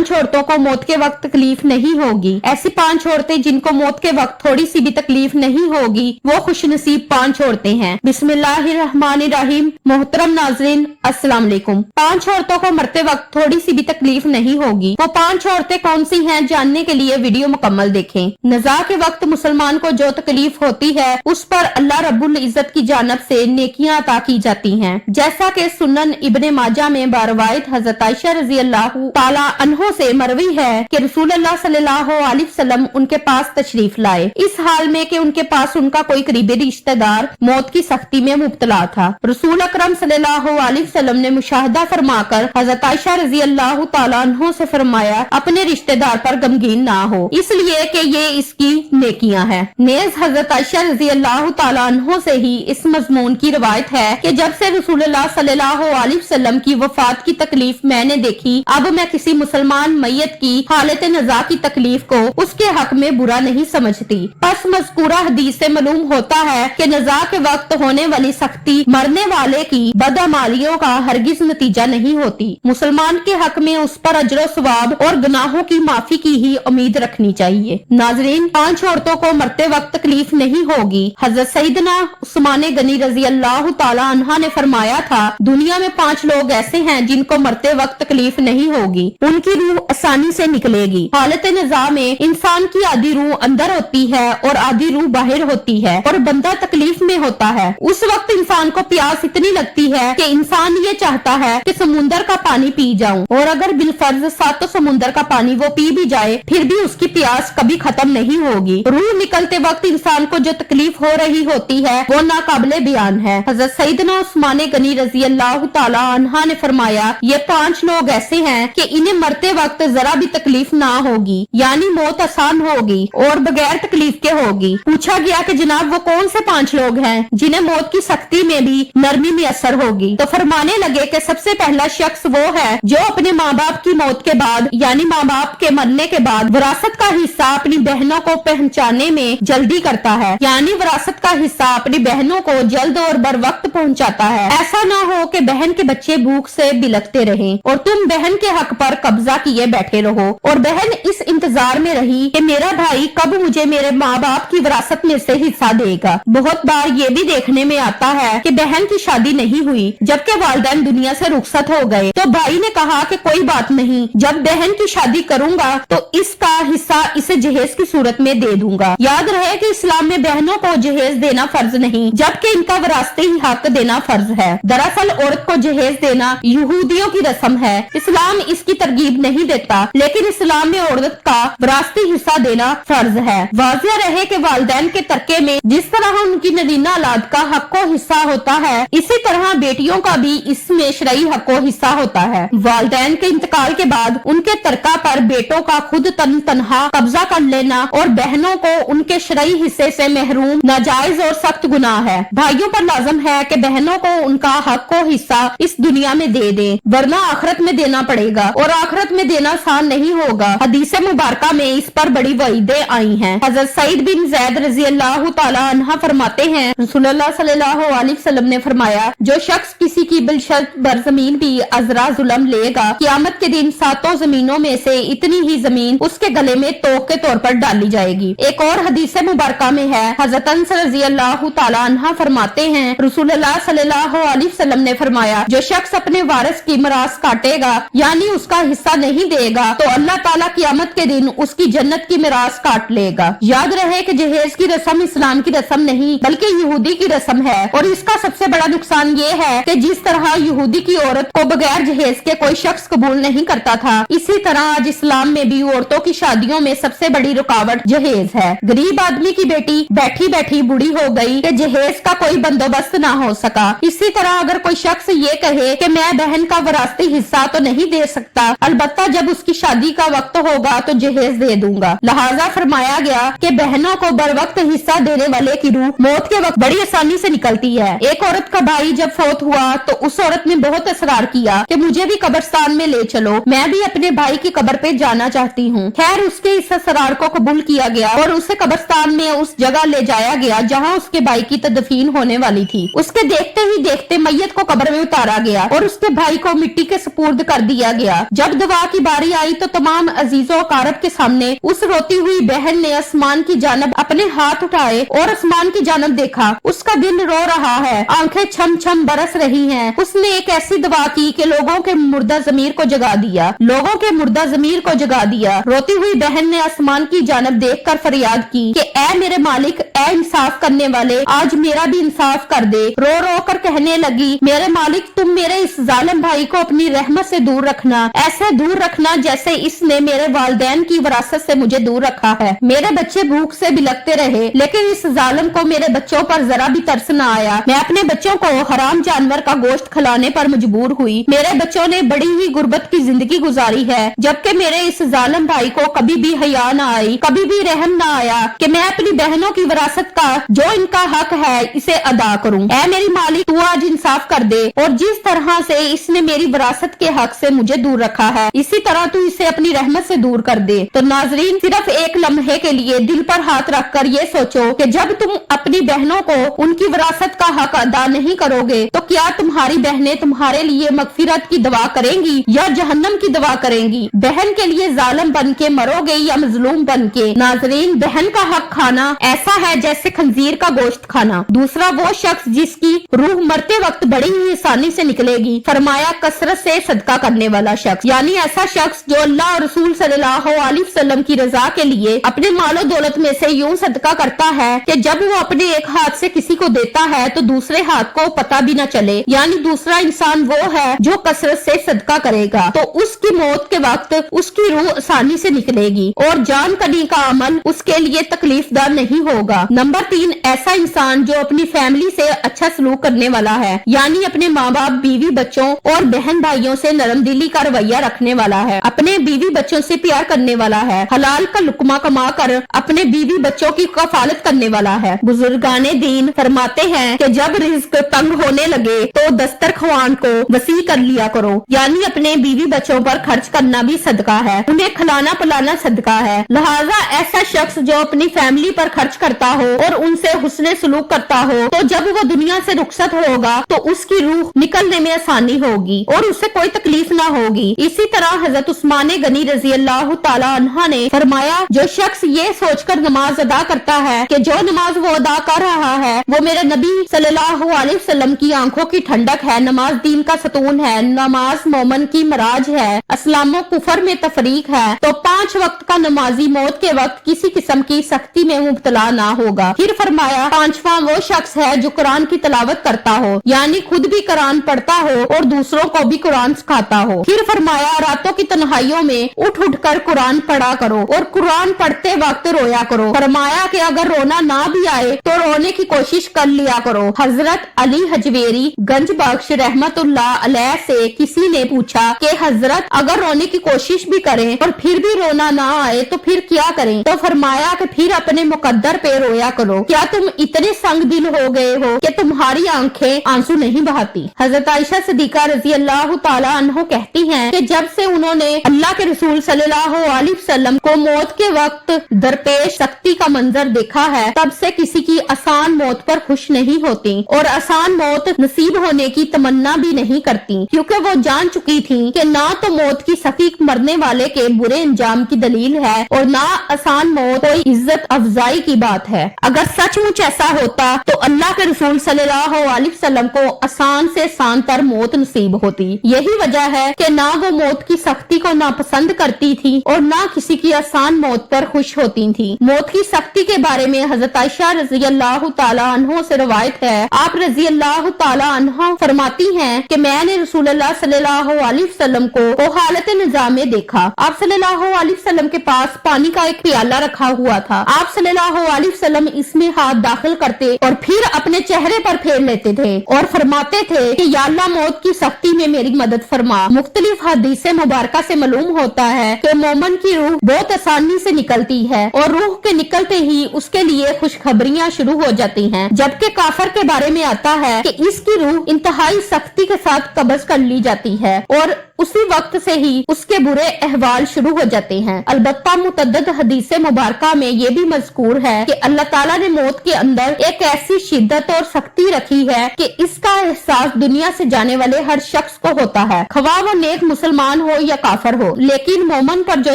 5 औरतों को मौत के वक्त तकलीफ नहीं होगी। ऐसी 5 औरतें जिनको मौत के वक्त थोड़ी सी भी तकलीफ नहीं होगी वो खुशनसीब 5 औरतें हैं। बिस्मिल्लाहिर्रहमानिर्रहीम। मोहतरम नाज़रीन, अस्सलाम वालेकुम। 5 औरतों को मरते वक्त थोड़ी सी भी तकलीफ नहीं होगी। वो 5 औरतें कौन सी हैं, जानने के लिए वीडियो मुकम्मल देखें। नज़ा के वक्त मुसलमान को जो तकलीफ होती है उस पर अल्लाह रब्बुल इज्जत की जानिब से नेकियां अता की जाती हैं। जैसा कि सुनन इब्ने माजा में बारवायत हजरत आयशा रज़ी अल्लाहु ताला अन्हो से मरवी है कि रसूल अल्लाह सल्लल्लाहु अलैहि वसल्लम उनके पास तशरीफ लाए, इस हाल में कि उनके पास उनका कोई करीबी रिश्तेदार मौत की सख्ती में मुब्तला था। रसूल अकरम सल्लल्लाहु अलैहि वसल्लम ने मुशाहदा फरमाकर हजरत आयशा रज़ी अल्लाहु ताला अन्हो से फरमाया, अपने रिश्तेदार पर गमगीन ना हो, इसलिए कि ये इसकी नेकियां हैं। नेज हजरत आयशा रज़ी अल्लाहु ताला अन्हो से ही इस मजमून की रिवायत है कि जब से रसूलुल्लाह सल्लल्लाहु अलैहि वसल्लम की वफात की तकलीफ मैंने देखी, अब मैं किसी मुसलमान मैयत की हालत नज़ा की तकलीफ को उसके हक में बुरा नहीं समझती। बस मज़कूरा हदीस से मालूम होता है कि नज़ा के वक्त होने वाली सख्ती मरने वाले की बदअमालियों का हरगिज नतीजा नहीं होती। मुसलमान के हक में उस पर अजर सवाब और गुनाहों की माफी की ही उम्मीद रखनी चाहिए। नाजरीन, 5 औरतों को मरते वक्त तकलीफ नहीं होगी। हजरत सईदना उस्मान गनी रजी अल्लाह ताला अन्हा ने फरमाया था, दुनिया में 5 लोग ऐसे हैं जिनको मरते वक्त तकलीफ नहीं होगी, उनकी रूह आसानी से निकलेगी। हालत नज़ा में इंसान की आधी रूह अंदर होती है और आधी रूह बाहर होती है और बंदा तकलीफ में होता है। उस वक्त इंसान को प्यास इतनी लगती है कि इंसान ये चाहता है कि समुंदर का पानी पी जाऊं, और अगर बिलफर्ज 7 समुंदर का पानी वो पी भी जाए फिर भी उसकी प्यास कभी खत्म नहीं होगी। रूह निकलते वक्त इंसान को जो तकलीफ हो रही होती है वो नाकाबिले बयान है। हजरत सईदना उस्मान गनी रजी अल्लाह ताला अन्हा ने फरमाया, ये 5 लोग ऐसे हैं कि इन्हें मरते वक्त जरा भी तकलीफ ना होगी, यानी मौत आसान होगी और बगैर तकलीफ के होगी। पूछा गया कि जनाब वो कौन से 5 लोग हैं जिन्हें मौत की सख्ती में भी नरमी में असर होगी, तो फरमाने लगे कि सबसे पहला शख्स वो है जो अपने माँ बाप की मौत के बाद यानी माँ बाप के मरने के बाद विरासत का हिस्सा अपनी बहनों को पहुँचाने में जल्दी करता है, यानी विरासत का हिस्सा अपनी बहनों को जल्द और बर वक्त पहुँचाता है। ऐसा ना हो कि बहन के बच्चे भूख से बिलखते रहें और तुम बहन के हक पर कब्जा किए बैठे रहो, और बहन इस इंतजार में रही कि मेरा भाई कब मुझे मेरे माँ बाप की विरासत में से हिस्सा देगा। बहुत बार ये भी देखने में आता है कि बहन की शादी नहीं हुई जबकि वालिदैन दुनिया से रुखसत हो गए, तो भाई ने कहा कि कोई बात नहीं, जब बहन की शादी करूंगा तो इसका हिस्सा इसे जहेज की सूरत में दे दूंगा। याद रहे कि इस्लाम में बहनों को जहेज देना फर्ज नहीं जबकि इनका विरासती हक देना फर्ज है। दरअसल औरत को जहेज देना यहूदियों की रस्म है, इस्लाम इसकी तरगीब नहीं देता, लेकिन इस्लाम में औरत का विरासती हिस्सा देना फर्ज है। वाज़िह रहे कि वालिदैन के तरके में जिस तरह उनकी नरीना औलाद का हक्को हिस्सा होता है, इसी तरह बेटियों का भी इसमें शरई हक्को हिस्सा होता है। वालिदैन के इंतकाल के बाद उनके तरका पर बेटों का खुद तनहा कब्जा कर लेना और बहनों को उनके शरई हिस्से से महरूम नाजायज और सख्त गुनाह है। भाइयों पर लाजम है कि बहनों को उनका हक्को हिस्सा इस दुनिया में दे दें, वरना आखिरत में देना पड़ेगा और आखिरत में देना आसान नहीं होगा। हदीस मुबारका में इस पर बड़ी वईदें आई हैं। हजरत सईद बिन ज़ैद रजी अल्लाह ताला अन्हा फरमाते हैं, रसूलुल्लाह सल्लल्लाहु अलैहि वसल्लम ने फरमाया, जो शख्स किसी की बिलशर्त बरजमीन भी अजरा जुल्म लेगा, क़यामत के दिन 7 जमीनों में से इतनी ही जमीन उसके गले में तोक के तौर पर डाली जाएगी। एक और हदीस मुबारका में है, हजरत अनस रजी अल्लाह ताला अन्हा फरमाते हैं, रसूलुल्लाह सल्लल्लाहु अलैहि वसल्लम ने फरमाया, जो शख्स अपने वारिस की मिरास काटेगा यानी उसका हिस्सा नहीं देगा तो अल्लाह ताला क़यामत के दिन उसकी जन्नत की मिरास काट लेगा। याद रहे कि जहेज की रस्म इस्लाम की रस्म नहीं बल्कि यहूदी की रस्म है, और इसका सबसे बड़ा नुकसान ये है कि जिस तरह यहूदी की औरत को बगैर जहेज के कोई शख्स कबूल नहीं करता था, इसी तरह आज इस्लाम में भी औरतों की शादियों में सबसे बड़ी रुकावट जहेज है। गरीब आदमी की बेटी बैठी बैठी बूढ़ी हो गई कि जहेज का कोई बंदोबस्त ना हो सका। इसी तरह अगर कोई शख्स ये कहे कि मैं बहन का विरासती हिस्सा तो नहीं दे सकता, अलबत्ता जब उसकी शादी का वक्त होगा तो जहेज दे दूंगा। लिहाजा फरमाया गया कि बहनों को बर वक्त हिस्सा देने वाले की रूह मौत के वक्त बड़ी आसानी से निकलती है। एक औरत का भाई जब फौत हुआ तो उस औरत ने बहुत असरार किया कि मुझे भी कब्रिस्तान में ले चलो, मैं भी अपने भाई की कब्र पे जाना चाहती हूँ। खैर उसके इस असरार को कबूल किया गया और उसे कब्रिस्तान में उस जगह ले जाया गया जहाँ उसके भाई की तदफीन होने वाली थी। उसके देखते ही देखते मैयत को कब्र में उतारा गया और उसके भाई को मिट्टी के सुपुर्द कर दिया गया। जब दवा की बारी आई तो तमाम अजीजों कारब के सामने उस रोती हुई बहन ने आसमान की जानब अपने हाथ उठाए और आसमान की जानब देखा। उसका दिल रो रहा है, आंखें छम छम बरस रही हैं। उसने एक ऐसी दुआ की कि लोगों के मुर्दा ज़मीर को जगा दिया, लोगों के मुर्दा ज़मीर को जगा दिया। रोती हुई बहन ने आसमान की जानब देखकर फरियाद की कि ऐ मेरे मालिक, ऐ इंसाफ करने वाले, आज मेरा भी इंसाफ कर दे। रो रो कर कहने लगी, मेरे मालिक तुम मेरे इस जालिम भाई को अपनी रहमत से दूर रखना, ऐसे दूर रखना जैसे इसने मेरे वालिदैन की विरासत से मुझे दूर रखा है। मेरे बच्चे भूख से बिलखते रहे, लेकिन इस जालिम को मेरे बच्चों पर जरा भी तरस न आया। मैं अपने बच्चों को हराम जानवर का गोश्त खिलाने पर मजबूर हुई। मेरे बच्चों ने बड़ी ही गुर्बत की जिंदगी गुजारी है, जबकि मेरे इस जालिम भाई को कभी भी हया न आई, कभी भी रहम न आया कि मैं अपनी बहनों की विरासत का जो इनका हक है इसे अदा करूं। ऐ मेरी मालिक तू आज इंसाफ कर दे, और जिस तरह से इसने मेरी विरासत के हक से मुझे दूर रखा है, इसी तरह तू इसे अपनी रहमत से दूर कर दे। तो नाजरीन, सिर्फ एक लम्हे के लिए दिल पर हाथ रखकर ये सोचो कि जब तुम अपनी बहनों को उनकी विरासत का हक अदा नहीं करोगे तो क्या तुम्हारी बहनें तुम्हारे लिए मगफिरत की दुआ करेंगी या जहन्नम की दुआ करेंगी? बहन के लिए जालिम बन के मरोगे या मजलूम बन के? नाजरीन, बहन का हक खाना ऐसा है जैसे खंजीर का गोश्त खाना। दूसरा वो शख्स जिसकी रूह मरते वक्त बड़ी ही आसानी से निकलेगी, फरमाया कसरत से सदका करने वाला शख्स, यानी ऐसा शख्स जो अल्लाह और रसूल सल्लल्लाहु अलैहि वसल्लम की रजा के लिए अपने मालो दौलत में से यूं सदका करता है कि जब वो अपने एक हाथ से किसी को देता है तो दूसरे हाथ को पता भी न चले, यानी दूसरा इंसान वो है जो कसरत से सदका करेगा तो उसकी मौत के वक्त उसकी रूह आसानी से निकलेगी और जान कनी का अमल उसके लिए तकलीफदार नहीं होगा। नंबर 3, ऐसा इंसान जो अपनी फैमिली से अच्छा सलूक करने वाला है, यानी अपने माँ बाप, बीवी, बच्चों और बहन भाइयों से नरम दिली का रवैया रखने वाला है, अपने बीवी बच्चों से प्यार करने वाला है, हलाल का लुकमा कमा कर अपने बीवी बच्चों की कफालत करने वाला है। बुजुर्गाने दीन फरमाते हैं कि जब रिज़्क तंग होने लगे तो दस्तरख्वान को वसी कर लिया करो, यानी अपने बीवी बच्चों पर खर्च करना भी सदका है, उन्हें खिलाना पिलाना सदका है। लिहाजा ऐसा शख्स जो अपनी फैमिली पर खर्च करता हो और उनसे हुस्ने सलूक करता हो तो जब वो दुनिया से रुखसत होगा तो उसकी रूह निकलने में आसानी होगी और उसे कोई तकलीफ ना होगी। इसी तरह हजरत उस्मान गनी रजी अल्लाह ताला अन्हा ने फरमाया, जो शख्स ये सोचकर नमाज अदा करता है कि जो नमाज वो अदा कर रहा है वो मेरे नबी सल्लल्लाहु अलैहि वसल्लम की आंखों की ठंडक है, नमाज दीन का सतून है, नमाज मोमन की मराज है, इस्लामो कुफर में तफरीक है, तो 5 वक्त का नमाजी मौत के वक्त किसी किस्म की सख्ती में मुब्तला ना होगा। फिर फरमाया, 5वां वो शख्स है जो कुरान की तिलावत करता हो, यानी खुद भी कुरान पढ़ता हो और दूसरों को भी कुरान सिखाता हो। फिर फरमाया, रातों की तन्हाइयों में उठ उठ कर कुरान पढ़ा करो और कुरान पढ़ते वक्त रोया करो। फरमाया कि अगर रोना ना भी आए तो रोने की कोशिश कर लिया करो। हजरत अली हजवेरी गंज बख्श रहमतुल्लाह अलैह से किसी ने पूछा कि हजरत अगर रोने की कोशिश भी करें और फिर भी रोना ना आए तो फिर क्या करें? तो फरमाया कि फिर अपने मुकद्दर पे रोया करो। क्या तुम इतने संग दिल हो गए हो कि तुम्हारी आंखें आंसू नहीं बहाती? हजरत आयशा सिद्दीका रजी अल्लाह ताला अन्हो कहती हैं कि जब से उन्होंने अल्लाह के रसूल सल्लल्लाहु अलैहि वसल्लम को मौत के वक्त दरपेश सख्ती का मंजर देखा है, तब से किसी की आसान मौत पर खुश नहीं होती और आसान मौत नसीब होने की तमन्ना भी नहीं करती, क्योंकि वो जान चुकी थी कि ना तो मौत की सख्ती मरने वाले के बुरे अंजाम की दलील है और ना आसान मौत कोई इज्जत अफजाई की बात है। अगर सचमुच ऐसा होता तो अल्लाह के रसूल सल्लल्लाहु अलैहि वसल्लम को आसान से आसान तर मौत नसीब होती। यही वजह है कि ना वो मौत की सख्ती को नापसंद करती थी और ना किसी की आसान मौत पर खुश होती थी। मौत की सख्ती के बारे में हजरत आयशा रजी अल्लाह ताला अन्हो से रवायत है, आप रजी अल्लाह ताला अन्हा फरमाती हैं कि मैंने रसूलुल्लाह सल्लल्लाहु अलैहि वसल्लम को हालत निजाम में देखा। आप सल्लल्लाहु अलैहि वसल्लम के पास पानी का एक प्याला रखा हुआ था। आप सल्लल्लाहु अलैहि वसल्लम इसमें हाथ दाखिल करते और फिर अपने चेहरे पर फेर लेते थे और फरमाते थे कि या अल्लाह मौत की सख्ती में मेरी मदद फरमा। मुख्तलिफ हदीसें मुबारका से मालूम होता है कि मोमन की रूह बहुत आसानी से निकलती है और रूह के निकलते ही उसके लिए खुशखबरियां शुरू हो जाती हैं, जबकि काफर के बारे में आता है कि इसकी रूह इंतहाई सख्ती के साथ कब्ज कर ली जाती है और उसी वक्त से ही उसके बुरे अहवाल शुरू हो जाते हैं। अलबत्ता मुतअद्दिद हदीस मुबारका में ये भी मज़कूर है कि अल्लाह ताला ने मौत के अंदर एक ऐसी शिद्दत और सख्ती रखी है कि इसका एहसास दुनिया से जाने वाले हर शख्स को होता है, खवाह वो नेक मुसलमान हो या काफर हो। लेकिन मोमन पर जो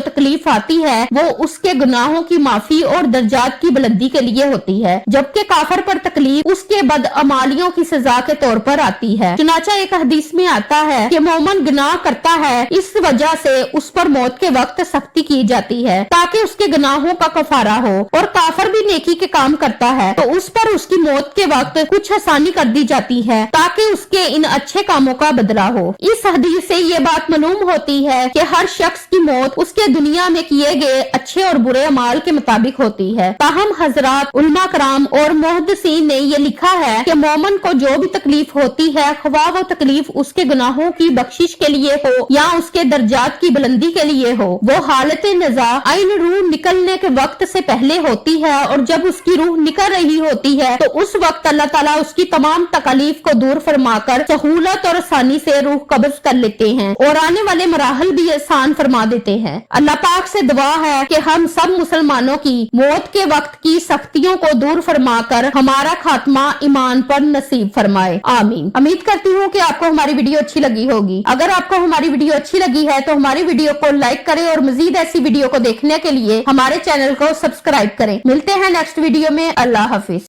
तकलीफ आती है वो उसके गुनाहों की माफी और दर्जात की बुलंदी के लिए होती है, जबकि काफर पर तकलीफ उसके बदअमालियों की सजा के तौर पर आती है। चुनाचा एक हदीस में आता है कि मोमन गुनाह करता है, इस वजह से उस पर मौत के वक्त सख्ती की जाती है ताकि उसके गुनाहों का कफारा हो, और काफर भी नेकी के काम करता है तो उस पर उसकी मौत के वक्त कुछ आसानी कर दी जाती है ताकि उसके इन अच्छे कामों का बदला हो। इस हदीस से ये बात मालूम होती है कि हर शख्स की मौत उसके दुनिया में किए गए अच्छे और बुरे अमाल के मुताबिक होती है। ताहम हजरात, उलमा कराम और मुहद्दिसीन ने ये लिखा है कि मोमन को जो भी तकलीफ होती है, ख्वाह वो तकलीफ उसके गुनाहों की बख्शिश के लिए हो या उसके दर्जात की बुलंदी के लिए हो, वो हालत नज़ा आइन रूह निकलने के वक्त से पहले होती है, और जब उसकी रूह निकल रही होती है तो उस वक्त अल्लाह ताला उसकी तमाम तकलीफ को दूर फरमाकर सहूलत और आसानी से रूह कब्ज कर लेते हैं और आने वाले मराहल भी आसान फरमा देते हैं। अल्लाह पाक से दुआ है कि हम सब मुसलमानों की मौत के वक्त की सख्तियों को दूर फरमाकर हमारा खात्मा ईमान पर नसीब फरमाए, आमीन। उम्मीद करती हूँ कि आपको हमारी वीडियो अच्छी लगी होगी। अगर आपको हमारी वीडियो अच्छी लगी है तो हमारी वीडियो को लाइक करें और मजीद ऐसी वीडियो को देखने के लिए हमारे चैनल को सब्सक्राइब करें। मिलते हैं नेक्स्ट वीडियो में। अल्लाह हाफिज।